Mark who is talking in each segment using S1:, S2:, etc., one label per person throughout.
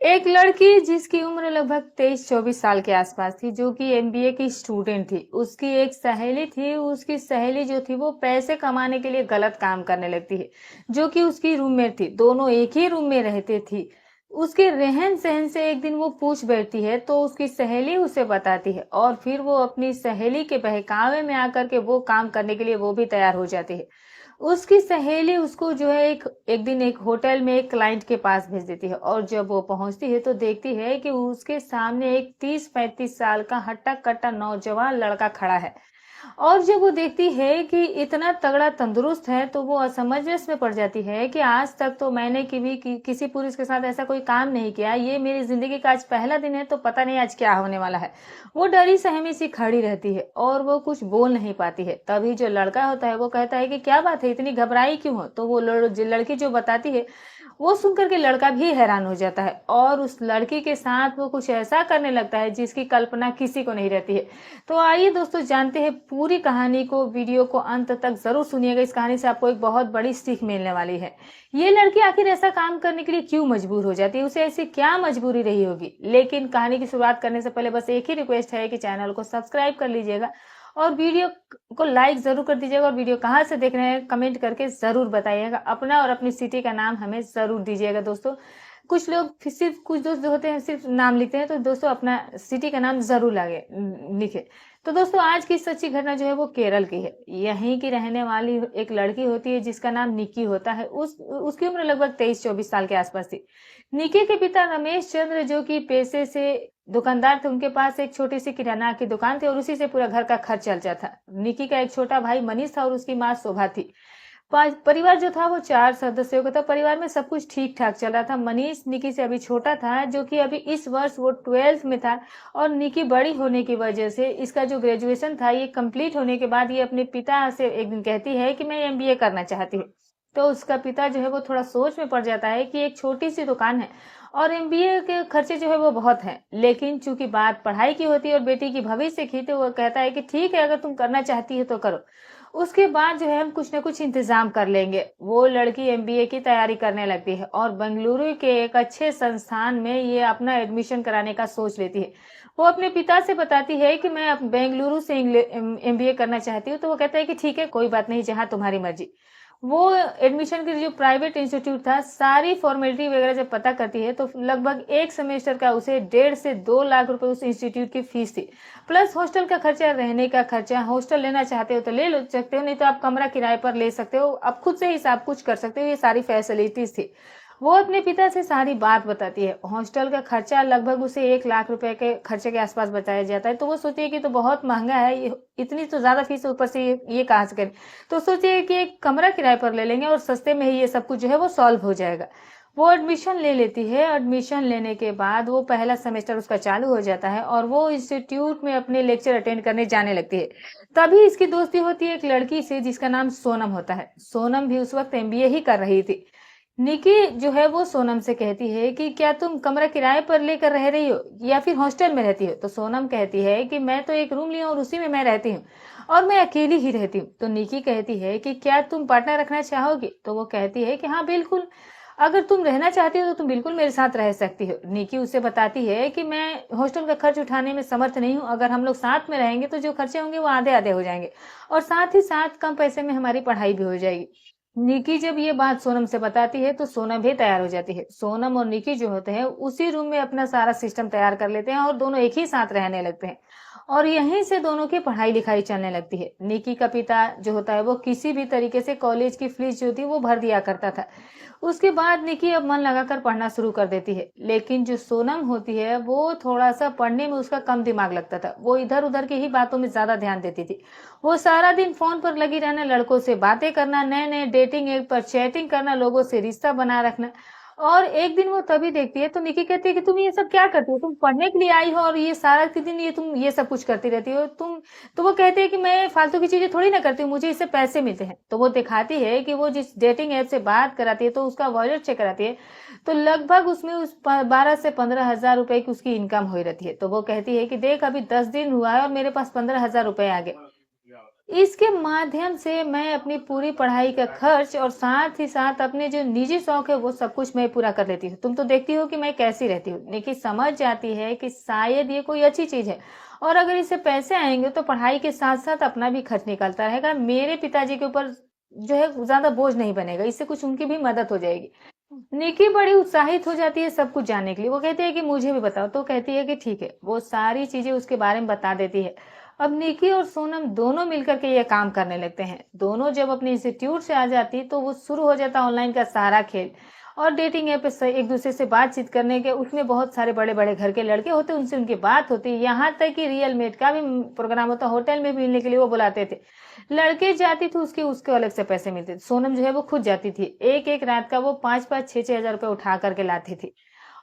S1: एक लड़की जिसकी उम्र लगभग 23-24 साल के आसपास थी, जो कि एमबीए की स्टूडेंट थी। उसकी एक सहेली थी। उसकी सहेली जो थी वो पैसे कमाने के लिए गलत काम करने लगती है, जो कि उसकी रूममेट थी। दोनों एक ही रूम में रहते थी। उसके रहन सहन से एक दिन वो पूछ बैठती है, तो उसकी सहेली उसे बताती है और फिर वो अपनी सहेली के बहकावे में आकर के वो काम करने के लिए वो भी तैयार हो जाती है। उसकी सहेली उसको जो है एक एक दिन एक होटल में एक क्लाइंट के पास भेज देती है, और जब वो पहुंचती है तो देखती है कि उसके सामने एक 30-35 साल का हट्टा कट्टा नौजवान लड़का खड़ा है। और जब वो देखती है कि इतना तगड़ा तंदुरुस्त है, तो वो असमंजस में पड़ जाती है कि आज तक तो मैंने किसी पुरुष के साथ ऐसा कोई काम नहीं किया। ये मेरी जिंदगी का आज पहला दिन है, तो पता नहीं आज क्या होने वाला है। वो डरी सहमी सी खड़ी रहती है और वो कुछ बोल नहीं पाती है। तभी जो लड़का होता है वो कहता है कि क्या बात है, इतनी घबराई क्यों हो? तो वो लड़की जो बताती है, वो सुनकर के लड़का भी हैरान हो जाता है और उस लड़की के साथ वो कुछ ऐसा करने लगता है जिसकी कल्पना किसी को नहीं रहती है। तो आइए दोस्तों, जानते हैं पूरी कहानी को। वीडियो को अंत तक जरूर सुनिएगा। इस कहानी से आपको एक बहुत बड़ी सीख मिलने वाली है। ये लड़की आखिर ऐसा काम करने के लिए क्यों मजबूर हो जाती है, उसे ऐसी क्या मजबूरी रही होगी। लेकिन कहानी की शुरुआत करने से पहले बस एक ही रिक्वेस्ट है कि चैनल को सब्सक्राइब कर लीजिएगा और वीडियो को लाइक जरूर कर दीजिएगा। और वीडियो कहाँ से देख रहे हैं कमेंट करके जरूर बताइएगा। अपना और अपनी सिटी का नाम हमें जरूर दीजिएगा दोस्तों। कुछ लोग सिर्फ कुछ दोस्त जो होते हैं सिर्फ नाम लिखते हैं, तो दोस्तों अपना सिटी का नाम जरूर लागे लिखे। तो दोस्तों आज की सच्ची घटना जो है वो केरल की है। यहीं की रहने वाली एक लड़की होती है जिसका नाम निकी होता है। उसकी उम्र लगभग 23-24 साल के आसपास थी। निकी के पिता रमेश चंद्र, जो कि पेशे से दुकानदार थे, उनके पास एक छोटी सी किराना की दुकान थी और उसी से पूरा घर का खर्च चलता था। निकी का एक छोटा भाई मनीष था और उसकी माँ शोभा थी। परिवार जो था वो 4 सदस्यों का था। परिवार में सब कुछ ठीक ठाक चल रहा था। मनीष निकी से अभी छोटा था, जो कि अभी इस वर्ष वो 12th में था। और निकी बड़ी होने की वजह से इसका जो ग्रेजुएशन था ये कंप्लीट होने के बाद ये अपने पिता से एक दिन कहती है कि मैं एमबीए करना चाहती हूँ। तो उसका पिता जो है वो थोड़ा सोच में पड़ जाता है कि एक छोटी सी दुकान है और एमबीए के खर्चे जो है वो बहुत हैं। लेकिन चूंकि बात पढ़ाई की होती है और बेटी की भविष्य की, तो वो कहता है कि ठीक है, अगर तुम करना चाहती है तो करो। उसके बाद जो है हम कुछ ना कुछ इंतजाम कर लेंगे। वो लड़की एमबीए की तैयारी करने लगती है और बेंगलुरु के एक अच्छे संस्थान में ये अपना एडमिशन कराने का सोच लेती है। वो अपने पिता से बताती है कि मैं बेंगलुरु से एमबीए करना चाहती हूँ। तो वो कहता है कि ठीक है, कोई बात नहीं, जहाँ तुम्हारी मर्जी। वो एडमिशन के जो प्राइवेट इंस्टीट्यूट था, सारी फॉर्मेलिटी वगैरह जब पता करती है, तो लगभग एक सेमेस्टर का उसे 1.5 से 2 लाख रुपए उस इंस्टीट्यूट की फीस थी। प्लस हॉस्टल का खर्चा, रहने का खर्चा। हॉस्टल लेना चाहते हो तो ले लो सकते हो, नहीं तो आप कमरा किराए पर ले सकते हो। आप खुद से ही सब कुछ कर सकते हो। ये सारी फैसिलिटीज थी। वो अपने पिता से सारी बात बताती है। हॉस्टल का खर्चा लगभग उसे 1 लाख रुपए के खर्चे के आसपास बताया जाता है। तो वो सोचिए कि तो बहुत महंगा है, इतनी तो ज्यादा फीस है, ऊपर से ये कहाँ से करें। तो सोचिए कि एक कमरा किराए पर ले लेंगे और सस्ते में ही ये सब कुछ जो है वो सॉल्व हो जाएगा। वो एडमिशन ले लेती है। एडमिशन लेने के बाद वो पहला सेमेस्टर उसका चालू हो जाता है और वो इंस्टीट्यूट में अपने लेक्चर अटेंड करने जाने लगती है। तभी इसकी दोस्ती होती है एक लड़की से जिसका नाम सोनम होता है। सोनम भी उस वक्त एमबीए ही कर रही थी। निकी जो है वो सोनम से कहती है कि क्या तुम कमरा किराए पर लेकर रह रही हो या फिर हॉस्टल में रहती हो? तो सोनम कहती है कि मैं तो एक रूम ली हूँ और उसी में मैं रहती हूँ और मैं अकेली ही रहती हूँ। तो निकी कहती है कि क्या तुम पार्टनर रखना चाहोगी? तो वो कहती है कि हाँ बिल्कुल, अगर तुम रहना चाहती हो तो तुम बिल्कुल मेरे साथ रह सकती हो। निकी उसे बताती है कि मैं हॉस्टल का खर्च उठाने में समर्थ नहीं हूँ। अगर हम लोग साथ में रहेंगे तो जो खर्चे होंगे वो आधे आधे हो जाएंगे और साथ ही साथ कम पैसे में हमारी पढ़ाई भी हो जाएगी। निकी जब ये बात सोनम से बताती है तो सोनम भी तैयार हो जाती है। सोनम और निकी जो होते हैं उसी रूम में अपना सारा सिस्टम तैयार कर लेते हैं और दोनों एक ही साथ रहने लगते हैं और यहीं से दोनों की पढ़ाई लिखाई चलने लगती है। निकी का पिता जो होता है वो किसी भी तरीके से कॉलेज की फीस जो थी वो भर दिया करता था। उसके बाद निकी अब मन लगाकर पढ़ना शुरू कर देती है। लेकिन जो सोनम होती है वो थोड़ा सा पढ़ने में उसका कम दिमाग लगता था। वो इधर उधर की ही बातों में ज्यादा ध्यान देती थी। वो सारा दिन फोन पर लगी रहना, लड़कों से बातें करना, नए नए डेटिंग ऐप पर चैटिंग करना, लोगों से रिश्ता बना रखना। और एक दिन वो तभी देखती है तो निकी कहती है कि तुम ये सब क्या करती हो? तुम पढ़ने के लिए आई हो और ये सारा के दिन ये तुम ये सब कुछ करती रहती हो तुम। तो वो कहती है कि मैं फालतू की चीजें थोड़ी ना करती हूँ, मुझे इससे पैसे मिलते हैं। तो वो दिखाती है कि वो जिस डेटिंग ऐप से बात कराती है तो उसका वॉलेट चेक कराती है, तो लगभग उसमें उस 12 से 15 हजार रुपए की उसकी इनकम हो रहती है। तो वो कहती है कि देख, अभी 10 दिन हुआ है और मेरे पास 15 हजार रुपए आ गए। इसके माध्यम से मैं अपनी पूरी पढ़ाई का खर्च और साथ ही साथ अपने जो निजी शौक है वो सब कुछ मैं पूरा कर लेती हूँ। तुम तो देखती हो कि मैं कैसी रहती हूँ। लेकिन समझ जाती है कि शायद ये कोई अच्छी चीज है और अगर इससे पैसे आएंगे तो पढ़ाई के साथ साथ अपना भी खर्च निकलता रहेगा। मेरे पिताजी के ऊपर जो है ज्यादा बोझ नहीं बनेगा, इससे कुछ उनकी भी मदद हो जाएगी। निकी बड़ी उत्साहित हो जाती है सब कुछ जानने के लिए। वो कहती है कि मुझे भी बताओ, तो कहती है कि ठीक है। वो सारी चीजें उसके बारे में बता देती है। अब निकी और सोनम दोनों मिलकर के ये काम करने लगते हैं। दोनों जब अपने इंस्टीट्यूट से आ जाती तो वो शुरू हो जाता ऑनलाइन का सारा खेल और डेटिंग ऐप पे एक दूसरे से बातचीत करने के। उसमें बहुत सारे बड़े बड़े घर के लड़के होते, उनसे उनकी बात होती। यहाँ तक कि रियल मेट का भी प्रोग्राम होता, होटल में भी मिलने के लिए वो बुलाते थे। लड़के जाती थी, उसके उसके अलग से पैसे मिलते थे। सोनम जो है वो खुद जाती थी, एक एक रात का वो 5-5 6-6 हजार रुपए उठा करके लाती थी।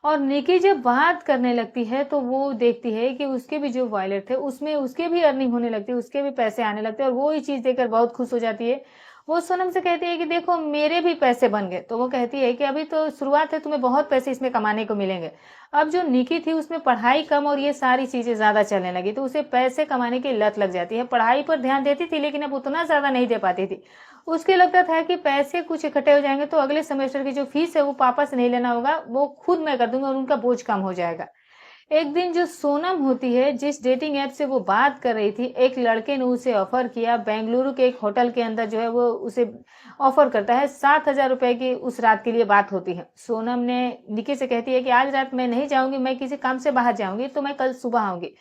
S1: और निकी जब बात करने लगती है तो वो देखती है कि उसके भी जो वॉलेट थे उसमें उसके भी अर्निंग होने लगती है, उसके भी पैसे आने लगते हैं और वो ये चीज देखकर बहुत खुश हो जाती है। वो सोनम से कहती है कि देखो मेरे भी पैसे बन गए। तो वो कहती है कि अभी तो शुरुआत है, तुम्हें बहुत पैसे इसमें कमाने को मिलेंगे। अब जो निकी थी उसमें पढ़ाई कम और ये सारी चीजें ज्यादा चलने लगी तो उसे पैसे कमाने की लत लग जाती है। पढ़ाई पर ध्यान देती थी लेकिन अब उतना ज्यादा नहीं दे पाती थी। उसके लगता था कि पैसे कुछ इकट्ठे हो जाएंगे तो अगले सेमेस्टर की जो फीस है वो पापा से नहीं लेना होगा, वो खुद मैं कर दूंगा और उनका बोझ कम हो जाएगा। एक दिन जो सोनम होती है, जिस डेटिंग ऐप से वो बात कर रही थी, एक लड़के ने उसे ऑफर किया। बेंगलुरु के एक होटल के अंदर जो है वो उसे ऑफर करता है। 7,000 रुपए की उस रात के लिए बात होती है। सोनम ने निकी से कहती है कि आज रात मैं नहीं जाऊंगी, मैं किसी काम से बाहर जाऊंगी, तो मैं कल सुबह आऊंगी।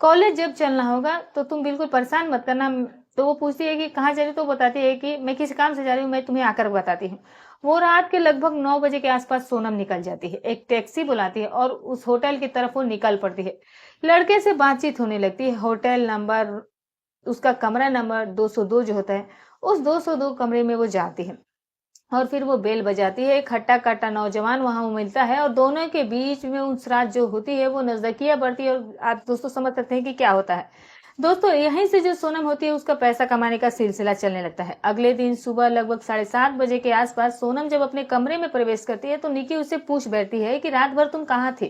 S1: कॉलेज जब चलना होगा तो तुम बिल्कुल परेशान मत करना। तो वो पूछती है कि कहाँ जा रही हो, तो बताती है कि मैं किसी काम से जा रही हूँ, मैं तुम्हें आकर बताती हूँ। वो रात के लगभग 9 बजे के आसपास सोनम निकल जाती है, एक टैक्सी बुलाती है और उस होटल की तरफ वो निकल पड़ती है। लड़के से बातचीत होने लगती है। होटल नंबर, उसका कमरा नंबर 202 जो होता है, उस 202 कमरे में वो जाती है और फिर वो बेल बजाती है। एक हट्टा कट्टा नौजवान वहां मिलता है और दोनों के बीच में उस रात जो होती है वो नजदीकियां बढ़ती है। और आप दोस्तों समझ सकते हैं कि क्या होता है। दोस्तों यहीं से जो सोनम होती है उसका पैसा कमाने का सिलसिला चलने लगता है। अगले दिन सुबह लगभग 7:30 बजे के आसपास सोनम जब अपने कमरे में प्रवेश करती है तो निकी उससे पूछ बैठती है कि रात भर तुम कहाँ थे।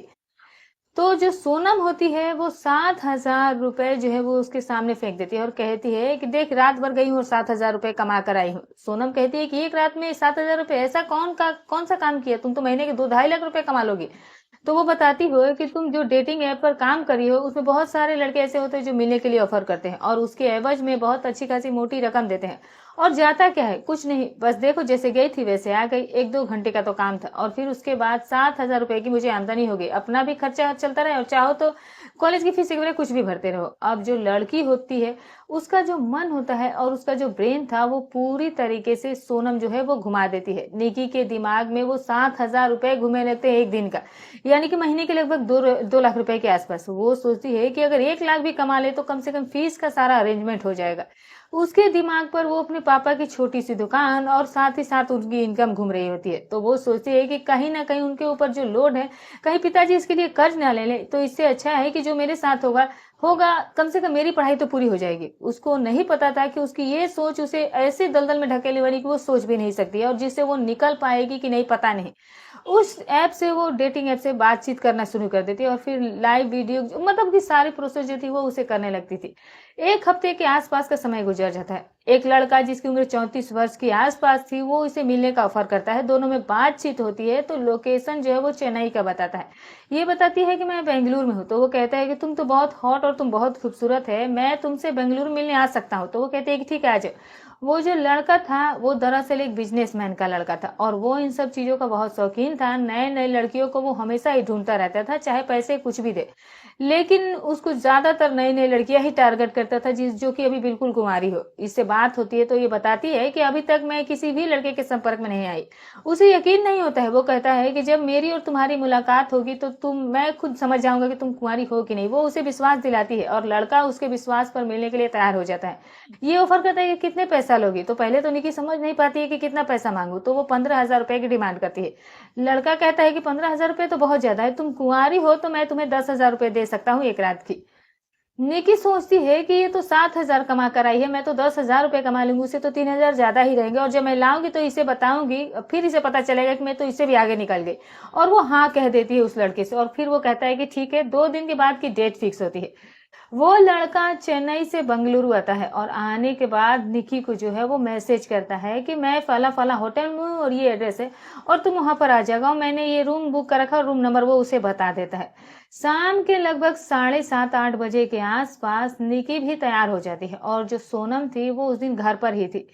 S1: तो जो सोनम होती है वो 7,000 रुपए जो है वो उसके सामने फेंक देती है और कहती है कि देख रात भर गई हूँ और 7,000 रुपए कमा कर आई हूँ। सोनम कहती है कि एक रात में 7,000 रुपए, ऐसा कौन सा काम किया, तुम तो महीने के 2-2.5 लाख रुपए कमा लोगी। तो वो बताती हो कि तुम जो डेटिंग ऐप पर काम कर रही हो उसमें बहुत सारे लड़के ऐसे होते हैं जो मिलने के लिए ऑफर करते हैं और उसके एवज में बहुत अच्छी खासी मोटी रकम देते हैं। और जाता क्या है, कुछ नहीं, बस देखो जैसे गई थी वैसे आ गई। 1-2 घंटे का तो काम था और फिर उसके बाद 7,000 रुपए की मुझे आमदनी हो गई। अपना भी खर्चा चलता रहे और चाहो तो कॉलेज की फीस वगैरह कुछ भी भरते रहो। अब जो लड़की होती है उसका जो मन होता है और उसका जो ब्रेन था वो पूरी तरीके से सोनम जो है वो घुमा देती है। निकी के दिमाग में वो 7,000 रुपए घूमे लगते हैं एक दिन का, यानी कि महीने के लगभग 2 लाख रुपए के आसपास। वो सोचती है कि अगर 1 लाख भी कमा ले तो कम से कम फीस का सारा अरेंजमेंट हो जाएगा। उसके दिमाग पर वो अपने पापा की छोटी सी दुकान और साथ ही साथ उनकी इनकम घूम रही होती है। तो वो सोचती है कि कहीं ना कहीं उनके ऊपर जो लोड है, कहीं पिताजी इसके लिए कर्ज ना ले ले, तो इससे अच्छा है कि जो मेरे साथ होगा होगा, कम से कम मेरी पढ़ाई तो पूरी हो जाएगी। उसको नहीं पता था कि उसकी ये सोच उसे ऐसे दलदल में ढकेलने वाली कि वो सोच भी नहीं सकती है और जिससे वो निकल पाएगी कि नहीं पता नहीं। उस ऐप से वो डेटिंग ऐप से बातचीत करना शुरू कर देती है और फिर लाइव वीडियो, मतलब कि सारी प्रोसेस जो थी वो उसे करने लगती थी। 1 हफ्ते के आसपास का समय गुजर जाता है। एक लड़का जिसकी उम्र 34 वर्ष के आसपास थी वो इसे मिलने का ऑफर करता है। दोनों में बातचीत होती है तो लोकेशन जो है वो चेन्नई का बताता है। ये बताती है कि मैं बेंगलुरु में हूँ। तो वो कहता है कि तुम तो बहुत हॉट और तुम बहुत खूबसूरत है, मैं तुमसे बेंगलुरु मिलने आ सकता हूँ। तो वो कहते हैं कि ठीक है आ जाओ। वो जो लड़का था वो दरअसल एक बिजनेसमैन का लड़का था और वो इन सब चीजों का बहुत शौकीन था। नए नए लड़कियों को वो हमेशा ही ढूंढता रहता था, चाहे पैसे कुछ भी दे। लेकिन उसको ज्यादातर नई नई लड़कियां ही टारगेट करता था, जिस जो कि अभी बिल्कुल कुंवारी हो। इससे बात होती है तो ये बताती है कि अभी तक मैं किसी भी लड़के के संपर्क में नहीं आई। उसे यकीन नहीं होता है। वो कहता है कि जब मेरी और तुम्हारी मुलाकात होगी तो मैं खुद समझ जाऊंगा कि तुम कुंवारी हो कि नहीं। वो उसे विश्वास दिलाती है और लड़का उसके विश्वास पर मिलने के लिए तैयार हो जाता है। ये ऑफर करता है कि कितने पैसा लोगी। तो पहले तो निकी समझ नहीं पाती है कि कितना पैसा मांगू, तो वो 15,000 रुपए की डिमांड करती है। लड़का कहता है कि 15,000 रुपए तो बहुत ज्यादा है, तुम कुंवारी हो तो मैं तुम्हें 10,000 रुपए दे सकता हूँ एक रात की। निकी सोचती है कि ये तो 7,000 कमा कर आई है, मैं तो 10,000 रुपए कमा लूंगी, उसे तो 3,000 ज्यादा ही रहेंगे और जब मैं लाऊंगी तो इसे बताऊंगी, फिर इसे पता चलेगा कि मैं तो इससे भी आगे निकल गई। और वो हाँ कह देती है उस लड़के से और फिर वो कहता है कि ठीक है। 2 दिन के बाद की डेट फिक्स होती है। वो लड़का चेन्नई से बंगलुरु आता है और आने के बाद निकी को जो है वो मैसेज करता है कि मैं फला फला होटल में हूँ और ये एड्रेस है और तुम वहां पर आ जाओ, और मैंने ये रूम बुक कर रखा, रूम नंबर वो उसे बता देता है। शाम के लगभग 7:30-8 बजे के आसपास निकी भी तैयार हो जाती है और जो सोनम थी वो उस दिन घर पर ही थी।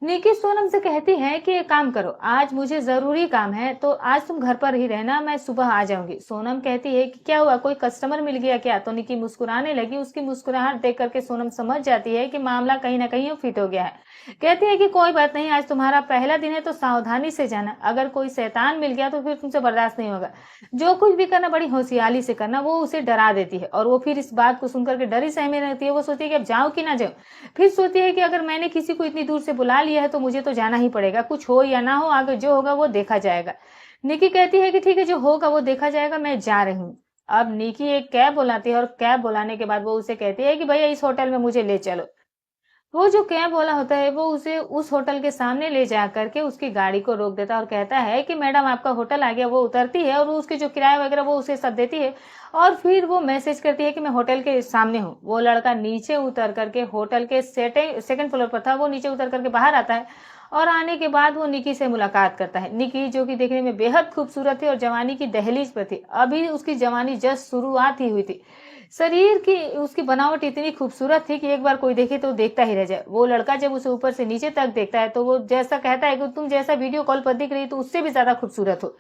S1: निकी सोनम से कहती है कि एक काम करो, आज मुझे जरूरी काम है तो आज तुम घर पर ही रहना, मैं सुबह आ जाऊंगी। सोनम कहती है कि क्या हुआ, कोई कस्टमर मिल गया क्या? तो निकी मुस्कुराने लगी। उसकी मुस्कुराहट देख करके सोनम समझ जाती है कि मामला कहीं ना कहीं फिट हो गया है। कहती है कि कोई बात नहीं, आज तुम्हारा पहला दिन है तो सावधानी से जाना, अगर कोई शैतान मिल गया तो फिर तुमसे बर्दाश्त नहीं होगा। जो कुछ भी करना बड़ी होशियारी से करना। वो उसे डरा देती है और वो फिर इस बात को सुनकर के डरी सहमी रहती है। वो सोचती है कि अब जाऊं कि ना जाऊं। फिर सोचती है कि अगर मैंने किसी को इतनी दूर से बुला लिया है तो मुझे तो जाना ही पड़ेगा, कुछ हो या ना हो आगे जो होगा वो देखा जाएगा। निकी कहती है कि ठीक है, जो होगा वो देखा जाएगा, मैं जा रही हूँ। अब निकी एक कैब बुलाती है और कैब बुलाने के बाद वो उसे कहती है कि भैया इस होटल में मुझे ले चलो। वो जो कैब वाला होता है वो उसे उस होटल के सामने ले जा करके उसकी गाड़ी को रोक देता है और कहता है कि मैडम आपका होटल आ गया। वो उतरती है और वो उसके जो किराया वगैरह वो उसे सब देती है और फिर वो मैसेज करती है कि मैं होटल के सामने हूँ। वो लड़का नीचे उतर करके होटल के सेकंड फ्लोर पर था, वो नीचे उतर करके बाहर आता है और आने के बाद वो निकी से मुलाकात करता है। निकी जो कि देखने में बेहद खूबसूरत थी और जवानी की दहलीज पर थी, अभी उसकी जवानी जस्ट शुरुआत ही हुई थी। शरीर की उसकी बनावट इतनी खूबसूरत थी कि एक बार कोई देखे तो देखता ही रह जाए। वो लड़का जब उसे ऊपर से नीचे तक देखता है तो वो जैसा कहता है कि तुम जैसा वीडियो कॉल पर दिख रही तो उससे भी ज्यादा खूबसूरत हो।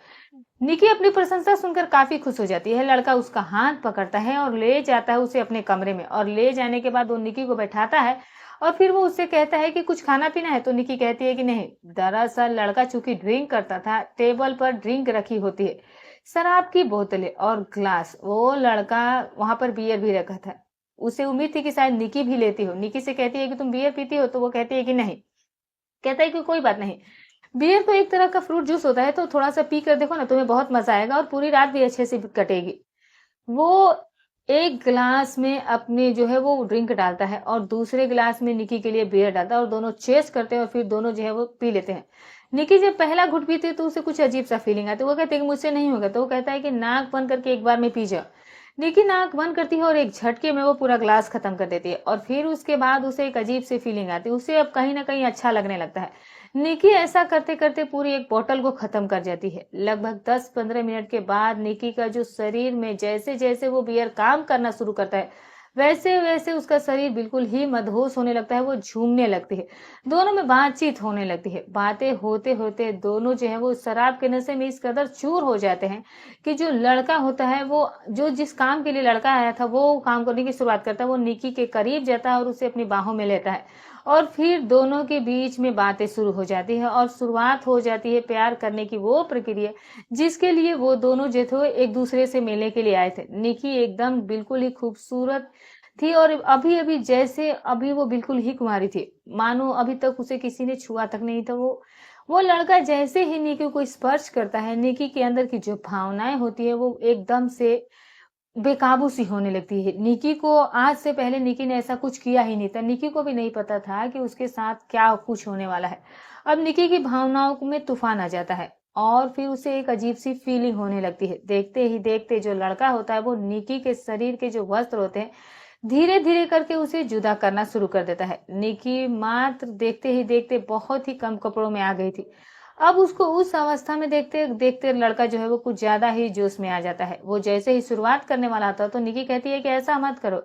S1: निकी अपनी प्रशंसा सुनकर काफी खुश हो जाती है। लड़का उसका हाथ पकड़ता है और ले जाता है उसे अपने कमरे में, और ले जाने के बाद वो निकी को बैठाता है और फिर वो उससे कहता है कि कुछ खाना पीना है। तो निकी कहती है कि नहीं। दरअसल लड़का चूंकि ड्रिंक करता था, टेबल पर ड्रिंक रखी होती है, शराब की बोतलें और ग्लास। वो लड़का वहां पर बियर भी रखा था। उसे उम्मीद थी कि शायद निकी भी लेती हो। निकी से कहती है कि तुम बियर पीती हो? तो वो कहती है कि नहीं। कहता है कि कोई बात नहीं, बियर तो एक तरह का फ्रूट जूस होता है, तो थोड़ा सा पी कर देखो ना, तुम्हें बहुत मजा आएगा और पूरी रात भी अच्छे से कटेगी। वो एक गिलास में अपनी जो है वो ड्रिंक डालता है और दूसरे गिलास में निकी के लिए बियर डालता है और दोनों चेस करते हैं और फिर दोनों जो है वो पी लेते हैं। निकी जब पहला घुट पीती है तो उसे कुछ अजीब सा फीलिंग आती है। वो कहते हैं कि मुझसे नहीं होगा। तो वो कहता है कि नाक बंद करके एक बार में पी जाओ। निकी नाक बंद करती है और एक झटके में वो पूरा ग्लास खत्म कर देती है और फिर उसके बाद उसे एक अजीब सी फीलिंग आती है। उसे अब कहीं ना कहीं अच्छा लगने लगता है। निकी ऐसा करते करते पूरी एक बोतल को खत्म कर जाती है। लगभग 10-15 मिनट के बाद निकी का जो शरीर में जैसे जैसे वो बियर काम करना शुरू करता है, वैसे वैसे उसका शरीर बिल्कुल ही मदहोश होने लगता है। वो झूमने लगती है, दोनों में बातचीत होने लगती है। बातें होते होते दोनों जो है वो शराब के नशे में इस कदर चूर हो जाते हैं कि जो लड़का होता है वो जो जिस काम के लिए लड़का आया था वो काम करने की शुरुआत करता है। वो निकी के करीब जाता है और उसे अपनी बाहों में लेता है और फिर दोनों के बीच में बातें शुरू हो जाती है और शुरुआत हो जाती है प्यार करने की वो प्रक्रिया जिसके लिए वो दोनों जो थे एक दूसरे से मिलने के लिए आए थे। निकी एकदम बिल्कुल ही खूबसूरत थी और अभी अभी जैसे अभी वो बिल्कुल ही कुंवारी थी, मानो अभी तक उसे किसी ने छुआ तक नहीं था। वो लड़का जैसे ही निकी को स्पर्श करता है, निकी के अंदर की जो भावनाएं होती है वो एकदम से बेकाबू सी होने लगती है। निकी को आज से पहले निकी ने ऐसा कुछ किया ही नहीं था। निकी को भी नहीं पता था कि उसके साथ क्या कुछ होने वाला है। अब निकी की भावनाओं में तूफान आ जाता है और फिर उसे एक अजीब सी फीलिंग होने लगती है। देखते ही देखते जो लड़का होता है वो निकी के शरीर के जो वस्त्र होते हैं धीरे धीरे करके उसे जुदा करना शुरू कर देता है। निकी मात्र देखते ही देखते बहुत ही कम कपड़ों में आ गई थी। अब उसको उस अवस्था में देखते देखते लड़का जो है वो कुछ ज्यादा ही जोश में आ जाता है। वो जैसे ही शुरुआत करने वाला था तो निकी कहती है कि ऐसा मत करो,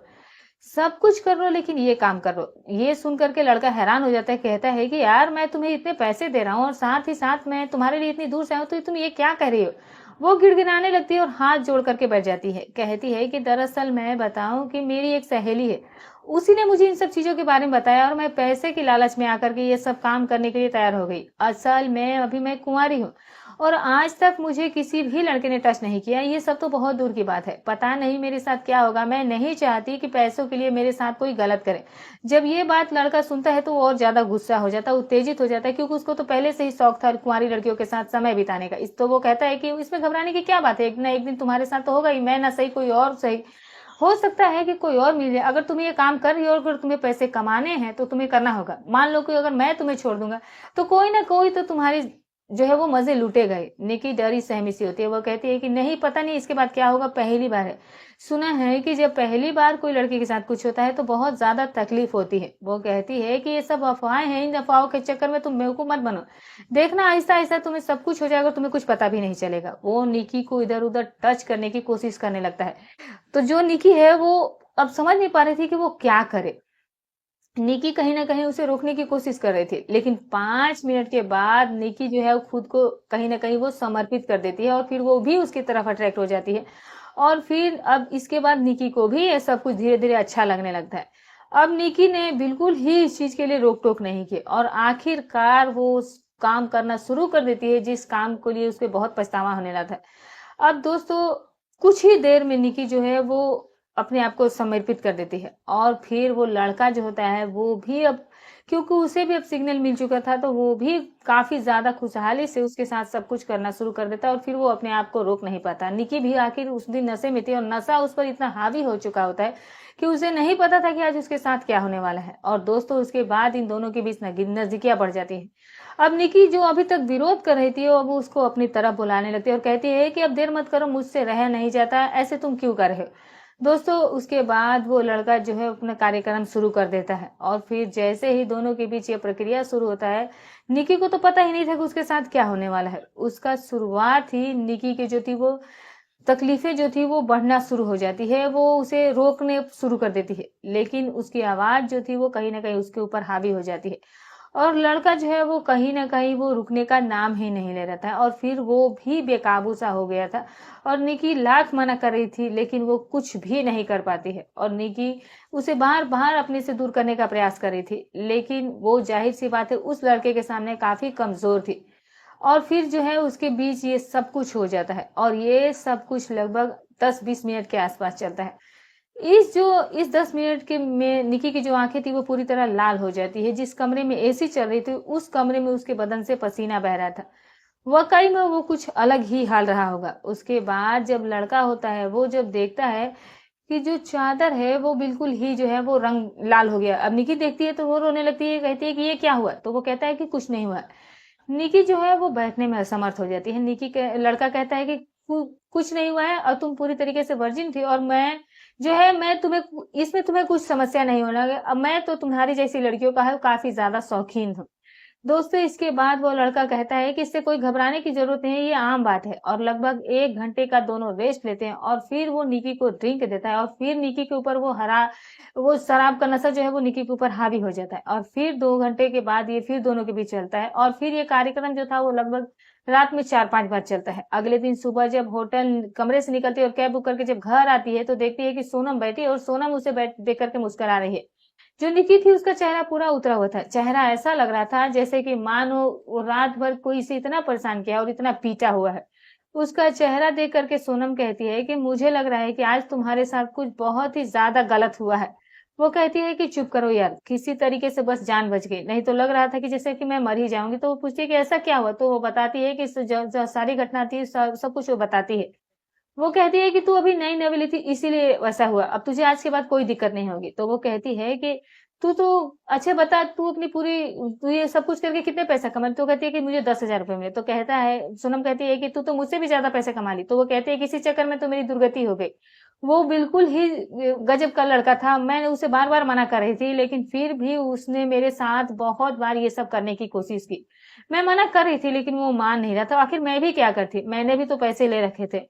S1: सब कुछ कर लो लेकिन ये काम कर लो। ये सुन करके लड़का हैरान हो जाता है, कहता है कि यार मैं तुम्हें इतने पैसे दे रहा हूँ और साथ ही साथ मैं तुम्हारे लिए इतनी दूर से आऊँ तो तुम ये क्या कर रही हो? वो गिड़गिड़ाने लगती है और हाथ जोड़ करके बैठ जाती है। कहती है कि दरअसल मैं बताऊं कि मेरी एक सहेली है, उसी ने मुझे इन सब चीजों के बारे में बताया और मैं पैसे की लालच में आकर के ये सब काम करने के लिए तैयार हो गई। असल में अभी मैं कुंवारी हूँ और आज तक मुझे किसी भी लड़के ने टच नहीं किया। ये सब तो बहुत दूर की बात है, पता नहीं मेरे साथ क्या होगा। मैं नहीं चाहती कि पैसों के लिए मेरे साथ कोई गलत करे। जब ये बात लड़का सुनता है तो वो और ज्यादा गुस्सा हो जाता है, उत्तेजित हो जाता है, क्योंकि उसको तो पहले से ही शौक था कुंवारी लड़कियों के साथ समय बिताने का। इस तो वो कहता है कि इसमें घबराने की क्या बात है, एक ना एक दिन तुम्हारे साथ तो होगा ही, मैं ना सही कोई और सही, हो सकता है कि कोई और मिल जाए। अगर तुम ये काम कर रही हो और अगर तुम्हें पैसे कमाने हैं तो तुम्हें करना होगा। मान लो कि अगर मैं तुम्हें छोड़ दूंगा तो कोई ना कोई तो तुम्हारी जो है वो मजे लूटे गए। निकी डरी सहमी सी होती है, वो कहती है कि नहीं, पता नहीं इसके बाद क्या होगा, पहली बार है। सुना है कि जब पहली बार कोई लड़की के साथ कुछ होता है तो बहुत ज्यादा तकलीफ होती है। वो कहती है कि ये सब अफवाहें हैं, इन अफवाहों के चक्कर में तुम बेवकूफ मत बनो, देखना आहिस्ता आहिस्ता तुम्हें सब कुछ हो जाएगा, तुम्हें कुछ पता भी नहीं चलेगा। वो निकी को इधर उधर टच करने की कोशिश करने लगता है। तो जो निकी है वो अब समझ नहीं पा रही थी कि वो क्या करे। निकी कहीं ना कहीं उसे रोकने की कोशिश कर रही थी, लेकिन 5 मिनट के बाद निकी जो है वो खुद को कहीं ना कहीं वो समर्पित कर देती है और फिर वो भी उसकी तरफ अट्रैक्ट हो जाती है। और फिर अब इसके बाद निकी को भी ये सब कुछ धीरे धीरे अच्छा लगने लगता है। अब निकी ने बिल्कुल ही इस चीज के लिए रोक टोक नहीं की और आखिरकार वो उस काम करना शुरू कर देती है जिस काम के लिए उसके बहुत पछतावा होने लगा था। अब दोस्तों कुछ ही देर में निकी जो है वो अपने आप को समर्पित कर देती है और फिर वो लड़का जो होता है वो भी अब, क्योंकि उसे भी अब सिग्नल मिल चुका था, तो वो भी काफी ज्यादा खुशहाली से उसके साथ सब कुछ करना शुरू कर देता है और फिर वो अपने आप को रोक नहीं पाता। निकी भी आखिर उस दिन नशे में थी और नशा उस पर इतना हावी हो चुका होता है कि उसे नहीं पता था कि आज उसके साथ क्या होने वाला है। और दोस्तों उसके बाद इन दोनों के बीच नजदीकियां बढ़ जाती है। अब निकी जो अभी तक विरोध कर रही थी अब उसको अपनी तरफ बुलाने लगती है और कहती है कि अब देर मत करो, मुझसे रह नहीं जाता, ऐसे तुम क्यों कर रहे हो। दोस्तों उसके बाद वो लड़का जो है अपना कार्यक्रम शुरू कर देता है और फिर जैसे ही दोनों के बीच ये प्रक्रिया शुरू होता है, निकी को तो पता ही नहीं था कि उसके साथ क्या होने वाला है। उसका शुरुआत ही निकी की जो थी वो तकलीफें जो थी वो बढ़ना शुरू हो जाती है, वो उसे रोकने शुरू कर देती है, लेकिन उसकी आवाज जो थी वो कहीं ना कहीं उसके ऊपर हावी हो जाती है और लड़का जो है वो कहीं ना कहीं वो रुकने का नाम ही नहीं ले रहा था और फिर वो भी बेकाबू सा हो गया था। और निकी लाख मना कर रही थी लेकिन वो कुछ भी नहीं कर पाती है और निकी उसे बार बार अपने से दूर करने का प्रयास कर रही थी, लेकिन वो जाहिर सी बात है उस लड़के के सामने काफी कमजोर थी। और फिर जो है उसके बीच ये सब कुछ हो जाता है और ये सब कुछ लगभग 10-20 मिनट के आसपास चलता है। इस 10 मिनट के में निकी की जो आंखें थी वो पूरी तरह लाल हो जाती है। जिस कमरे में एसी चल रही थी उस कमरे में उसके बदन से पसीना बह रहा था। वाकई में वो कुछ अलग ही हाल रहा होगा। उसके बाद जब लड़का होता है वो जब देखता है कि जो चादर है वो बिल्कुल ही जो है वो रंग लाल हो गया। अब निकी देखती है तो वो रोने लगती है, कहती है कि ये क्या हुआ, तो वो कहता है कि कुछ नहीं हुआ। निकी जो है वो बैठने में असमर्थ हो जाती है। लड़का कहता है कि कुछ नहीं हुआ है और तुम पूरी तरीके से वर्जिन थी और मैं जो है मैं तुम्हें इसमें तुम्हें कुछ समस्या नहीं होना, अब मैं तो तुम्हारी जैसी लड़कियों का है काफी ज्यादा शौकीन हूँ। दोस्तों इसके बाद वो लड़का कहता है कि इससे कोई घबराने की जरूरत नहीं है, ये आम बात है। और लगभग 1 घंटे का दोनों रेस्ट लेते हैं और फिर वो निकी को ड्रिंक देता है और फिर निकी के ऊपर वो शराब का नशा जो है वो निकी के ऊपर हावी हो जाता है और फिर 2 घंटे के बाद ये फिर दोनों के बीच चलता है और फिर ये कार्यक्रम जो था वो लगभग रात में 4-5 बार चलता है। अगले दिन सुबह जब होटल कमरे से निकलती है और कैब बुक करके जब घर आती है तो देखती है कि सोनम बैठी है और सोनम उसे देख करके मुस्कुरा रही है। जो निकी थी उसका चेहरा पूरा उतरा हुआ था, चेहरा ऐसा लग रहा था जैसे कि मानो वो रात भर कोई इसे इतना परेशान किया और इतना पीटा हुआ है। उसका चेहरा देख करके सोनम कहती है कि मुझे लग रहा है कि आज तुम्हारे साथ कुछ बहुत ही ज्यादा गलत हुआ है। वो कहती है कि चुप करो यार, किसी तरीके से बस जान बच गई, नहीं तो लग रहा था कि जैसे कि मैं मर ही जाऊंगी। तो वो पूछती है कि ऐसा क्या हुआ, तो वो बताती है कि जो सारी घटना थी सब कुछ वो बताती है। वो कहती है कि तू अभी नई नवेली थी इसीलिए वैसा हुआ, अब तुझे आज के बाद कोई दिक्कत नहीं होगी। तो वो कहती है कि तू तो अच्छा बता, तू ये सब कुछ करके कितने पैसा कमा, तो कहती है कि मुझे 10,000 रुपए मिले। तो कहता है सोनम कहती है कि तू तो मुझसे भी ज्यादा पैसे कमा ली। तो वो कहती है किसी चक्कर में तो मेरी दुर्गति हो गई। वो बिल्कुल ही गजब का लड़का था, मैंने उसे बार बार मना कर रही थी लेकिन फिर भी उसने मेरे साथ बहुत बार ये सब करने की कोशिश की। मैं मना कर रही थी लेकिन वो मान नहीं रहा था, आखिर मैं भी क्या करती, मैंने भी तो पैसे ले रखे थे।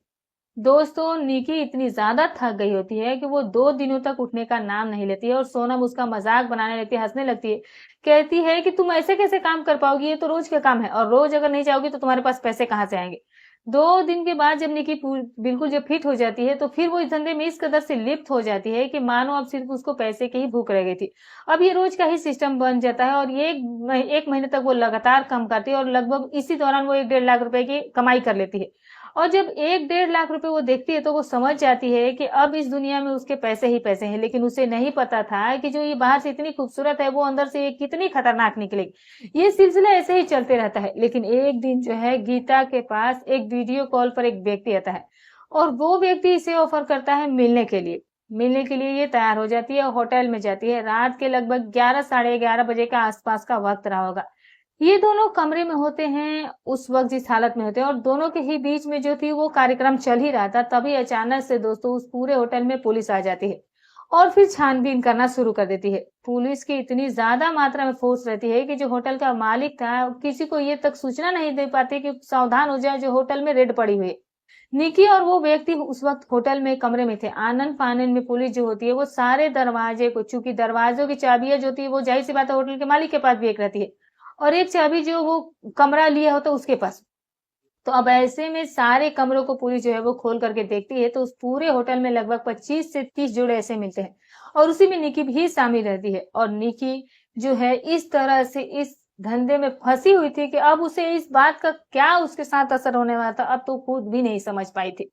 S1: दोस्तों निकी इतनी ज्यादा थक गई होती है कि वो 2 दिनों तक उठने का नाम नहीं लेती है और सोनम उसका मजाक बनाने लगती है, हंसने लगती है। कहती है कि तुम ऐसे कैसे काम कर पाओगी, ये तो रोज का काम है और रोज अगर नहीं जाओगी तो तुम्हारे पास पैसे कहाँ से आएंगे। 2 दिन के बाद जब निकी बिल्कुल जब फिट हो जाती है तो फिर वो इस धंधे में इस कदर से लिप्त हो जाती है कि मानो अब सिर्फ उसको पैसे की ही भूख रह गई थी। अब ये रोज का ही सिस्टम बन जाता है और ये एक महीने तक वो लगातार काम करती है और लगभग इसी दौरान वो 1-1.5 लाख रुपए की कमाई कर लेती है। और जब 1-1.5 लाख रुपए वो देखती है तो वो समझ जाती है कि अब इस दुनिया में उसके पैसे ही पैसे हैं, लेकिन उसे नहीं पता था कि जो ये बाहर से इतनी खूबसूरत है वो अंदर से ये कितनी खतरनाक निकलेगी। ये सिलसिला ऐसे ही चलते रहता है, लेकिन एक दिन जो है गीता के पास एक वीडियो कॉल पर एक व्यक्ति आता है और वो व्यक्ति इसे ऑफर करता है मिलने के लिए ये तैयार हो जाती है, होटल में जाती है। रात के लगभग 11 साढ़े 11 बजे का आसपास का वक्त रहा होगा। ये दोनों कमरे में होते हैं उस वक्त जिस हालत में होते हैं, और दोनों के ही बीच में जो थी वो कार्यक्रम चल ही रहा था। तभी अचानक से दोस्तों उस पूरे होटल में पुलिस आ जाती है और फिर छानबीन करना शुरू कर देती है। पुलिस की इतनी ज्यादा मात्रा में फोर्स रहती है कि जो होटल का मालिक था किसी को ये तक सूचना नहीं दे पाते कि सावधान हो जाए, जो होटल में रेड पड़ी हुई है। निकी और वो व्यक्ति उस वक्त होटल में कमरे में थे। आनन फानन में पुलिस जो होती है वो सारे दरवाजे को, चूंकि दरवाजों की चाबियां जो थी वो जाहिर सी बात है होटल के मालिक के पास भी एक रहती है और एक चाबी जो वो कमरा लिया होता है उसके पास। तो अब ऐसे में सारे कमरों को पुलिस जो है वो खोल करके देखती है, तो उस पूरे होटल में लगभग 25 से 30 जोड़े ऐसे मिलते हैं और उसी में निकी भी शामिल रहती है। और निकी जो है इस तरह से इस धंधे में फंसी हुई थी कि अब उसे इस बात का क्या उसके साथ असर होने वाला था, अब तो खुद भी नहीं समझ पाई थी।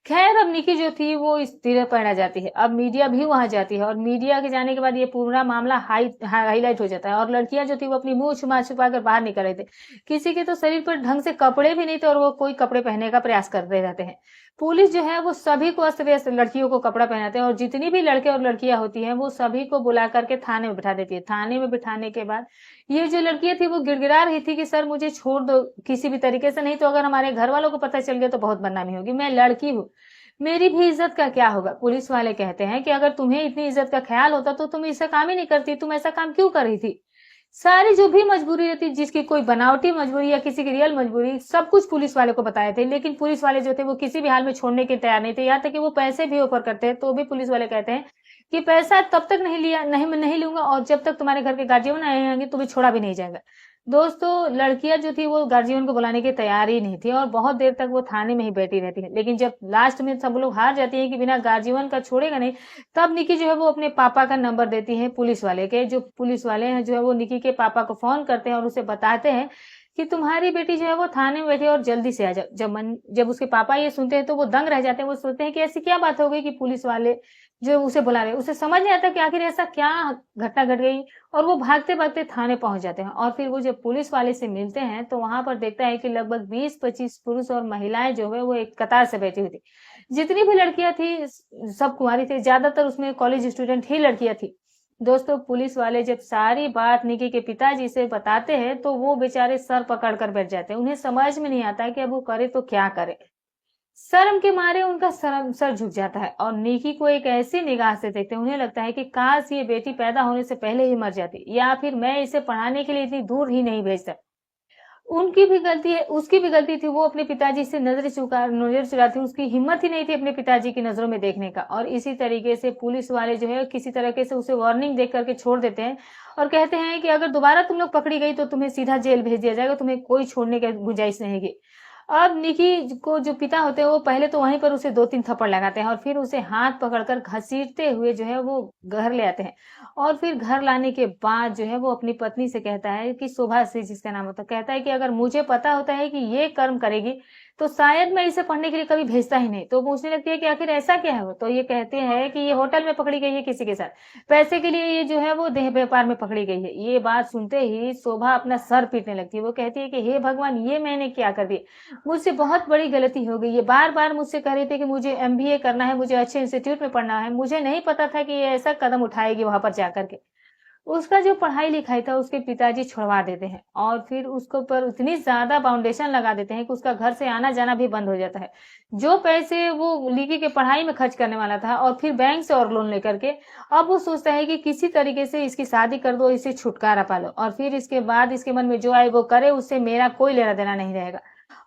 S1: खैर अब निकी जो थी वो इस तीर पर आ जाती है। अब मीडिया भी वहां जाती है और मीडिया के जाने के बाद ये पूरा मामला हाईलाइट हो जाता है और लड़कियां जो थी वो अपनी मुंह छुपा छुपा कर बाहर निकल रहे थे। किसी के तो शरीर पर ढंग से कपड़े भी नहीं थे और वो कोई कपड़े पहनने का प्रयास करते रहते हैं। पुलिस जो है वो सभी को अस्त व्यस्त लड़कियों को कपड़ा पहनाते हैं और जितनी भी लड़के और लड़कियां होती हैं वो सभी को बुला करके थाने में बिठा देती है। थाने में बिठाने के बाद ये जो लड़कियां थी वो गिड़गिड़ा रही थी कि सर मुझे छोड़ दो किसी भी तरीके से, नहीं तो अगर हमारे घर वालों को पता चल गया तो बहुत बदनामी होगी, मैं लड़की हूँ, मेरी भी इज्जत का क्या होगा। पुलिस वाले कहते हैं कि अगर तुम्हें इतनी इज्जत का ख्याल होता तो तुम ऐसा काम ही नहीं करती, तुम ऐसा काम क्यों कर रही थी। सारी जो भी मजबूरी रहती, जिसकी कोई बनावटी मजबूरी या किसी की रियल मजबूरी, सब कुछ पुलिस वाले को बताए थे। लेकिन पुलिस वाले जो थे वो किसी भी हाल में छोड़ने के तैयार नहीं थे। यहाँ तक कि वो पैसे भी ऑफर करते हैं तो भी पुलिस वाले कहते हैं कि पैसा तब तक नहीं लिया, नहीं मैं नहीं लूंगा और जब तक तुम्हारे घर के गार्जियन आएंगे तुम्हें छोड़ा भी नहीं जाएगा। दोस्तों लड़कियां जो थी वो गार्जियन को बुलाने की तैयार ही नहीं थी और बहुत देर तक वो थाने में ही बैठी रहती है। लेकिन जब लास्ट में सब लोग हार जाती है कि बिना गार्जियन का छोड़ेगा नहीं, तब निकी जो है वो अपने पापा का नंबर देती है पुलिस वाले के। जो पुलिस वाले हैं जो है वो निकी के पापा को फोन करते हैं और उसे बताते हैं कि तुम्हारी बेटी जो है वो थाने में बैठी है और जल्दी से आ जाओ। जब उसके पापा ये सुनते हैं तो वो दंग रह जाते हैं। वो सोचते हैं कि ऐसी क्या बात हो गई कि पुलिस वाले जो उसे बुला रहे, उसे समझ नहीं आता कि आखिर ऐसा क्या घटना घट गई। और वो भागते भागते थाने पहुंच जाते हैं और फिर वो जब पुलिस वाले से मिलते हैं तो वहां पर देखता है कि लगभग 20-25 पुरुष और महिलाएं जो है वो एक कतार से बैठी हुई थी। जितनी भी लड़कियां थी सब कुंवारी थी, ज्यादातर उसमें कॉलेज स्टूडेंट ही लड़कियां थी। दोस्तों पुलिस वाले जब सारी बात निकी के पिताजी से बताते हैं तो वो बेचारे सर पकड़ कर बैठ जाते हैं। उन्हें समझ में नहीं आता कि अब वो करे तो क्या करे। शर्म के मारे उनका सर झुक जाता है और निकी को एक ऐसी निगाह से देखते हैं, उन्हें लगता है कि काश ये बेटी पैदा होने से पहले ही मर जाती या फिर मैं इसे पढ़ाने के लिए इतनी दूर ही नहीं भेजता। उनकी भी गलती है, उसकी भी गलती थी, वो अपने पिताजी से नजर चुराती, उसकी हिम्मत ही नहीं थी अपने पिताजी की नजरों में देखने का। और इसी तरीके से पुलिस वाले जो है किसी तरीके से उसे वार्निंग दे करके छोड़ देते हैं और कहते हैं कि अगर दोबारा तुम लोग पकड़ी गई तो तुम्हें सीधा जेल भेज दिया जाएगा, तुम्हें कोई छोड़ने की गुंजाइश नहीं है। अब निकी को जो पिता होते हैं वो पहले तो वहीं पर उसे 2-3 थप्पड़ लगाते हैं और फिर उसे हाथ पकड़कर घसीटते हुए जो है वो घर ले आते हैं। और फिर घर लाने के बाद जो है वो अपनी पत्नी से कहता है कि शोभा से जिसका नाम होता है, कहता है कि अगर मुझे पता होता है कि ये कर्म करेगी तो शायद मैं इसे पढ़ने के लिए कभी भेजता ही नहीं। तो पूछने लगती है कि आखिर ऐसा क्या है। तो ये कहते हैं कि ये होटल में पकड़ी गई है किसी के साथ, पैसे के लिए ये जो है वो देह व्यापार में पकड़ी गई है। ये बात सुनते ही शोभा अपना सर पीटने लगती है। वो कहती है कि हे भगवान ये मैंने क्या कर दिया, मुझसे बहुत बड़ी गलती हो गई। ये बार बार मुझसे कह रही थी कि मुझे एमबीए करना है, मुझे अच्छे इंस्टीट्यूट में पढ़ना है, मुझे नहीं पता था कि ये ऐसा कदम उठाएगी वहां पर जाकर के। उसका जो पढ़ाई लिखाई था उसके पिताजी छुड़वा देते हैं और फिर उसको पर उतनी ज्यादा फाउंडेशन लगा देते हैं कि उसका घर से आना जाना भी बंद हो जाता है। जो पैसे वो लिकी के पढ़ाई में खर्च करने वाला था और फिर बैंक से और लोन लेकर के, अब वो सोचता है कि किसी तरीके से इसकी शादी कर दो, इसे छुटकारा पालो और फिर इसके बाद इसके मन में जो आए वो करे, उससे मेरा कोई लेना देना नहीं रहेगा।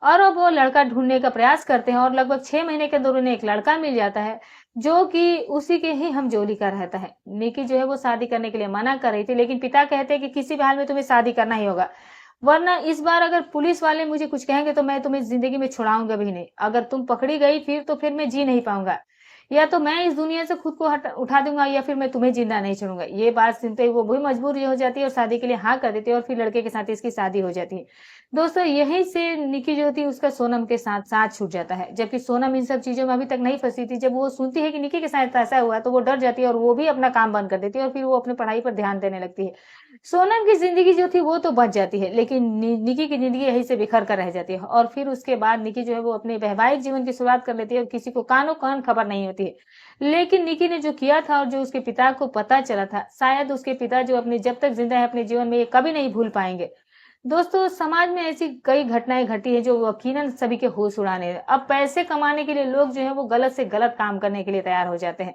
S1: और अब वो लड़का ढूंढने का प्रयास करते हैं और लगभग 6 महीने के अंदर उन्हें एक लड़का मिल जाता है जो कि उसी के ही हमजोली का रहता है। निकी जो है वो शादी करने के लिए मना कर रही थी लेकिन पिता कहते हैं कि किसी भी हाल में तुम्हें शादी करना ही होगा, वरना इस बार अगर पुलिस वाले मुझे कुछ कहेंगे तो मैं तुम्हें जिंदगी में छुड़ाऊंगा भी नहीं। अगर तुम पकड़ी गई फिर तो फिर मैं जी नहीं पाऊंगा, या तो मैं इस दुनिया से खुद को उठा दूंगा या फिर मैं तुम्हें जिंदा नहीं छोड़ूंगा। ये बात सुनते ही वो भी मजबूर हो जाती है और शादी के लिए हाँ कर देती है और फिर लड़के के साथ इसकी शादी हो जाती है। दोस्तों यहीं से निकी जो होती है उसका सोनम के साथ साथ छूट जाता है, जबकि सोनम इन सब चीजों में अभी तक नहीं फंसी थी। जब वो सुनती है कि निकी के साथ ऐसा हुआ तो वो डर जाती है और वो भी अपना काम बंद कर देती है और फिर वो अपनी पढ़ाई पर ध्यान देने लगती है। सोनम की जिंदगी जो थी वो तो बच जाती है लेकिन निकी की जिंदगी यहीं से बिखर कर रह जाती है। और फिर उसके बाद निकी जो है वो अपने वैवाहिक जीवन की शुरुआत कर लेती है और किसी को कानो कान खबर नहीं होती है। लेकिन निकी ने जो किया था और जो उसके पिता को पता चला था, शायद उसके पिता जो अपने जब तक जिंदा है अपने जीवन में ये कभी नहीं भूल पाएंगे। दोस्तों समाज में ऐसी कई घटनाएं घटी है जो यकीनन सभी के होश उड़ाने हैं। अब पैसे कमाने के लिए लोग जो है वो गलत से गलत काम करने के लिए तैयार हो जाते हैं।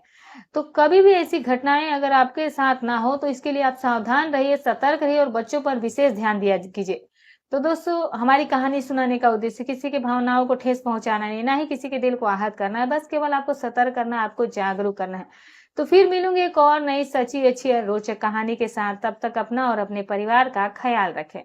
S1: तो कभी भी ऐसी घटनाएं अगर आपके साथ ना हो तो इसके लिए आप सावधान रहिए, सतर्क रहिए और बच्चों पर विशेष ध्यान दिया कीजिए। तो दोस्तों हमारी कहानी सुनाने का उद्देश्य किसी की भावनाओं को ठेस पहुंचाना नहीं, ना ही किसी के दिल को आहत करना है, बस केवल आपको सतर्क करना है, आपको जागरूक करना है। तो फिर मिलूंगी एक और नई सच्ची अच्छी और रोचक कहानी के साथ। तब तक अपना और अपने परिवार का ख्याल रखें।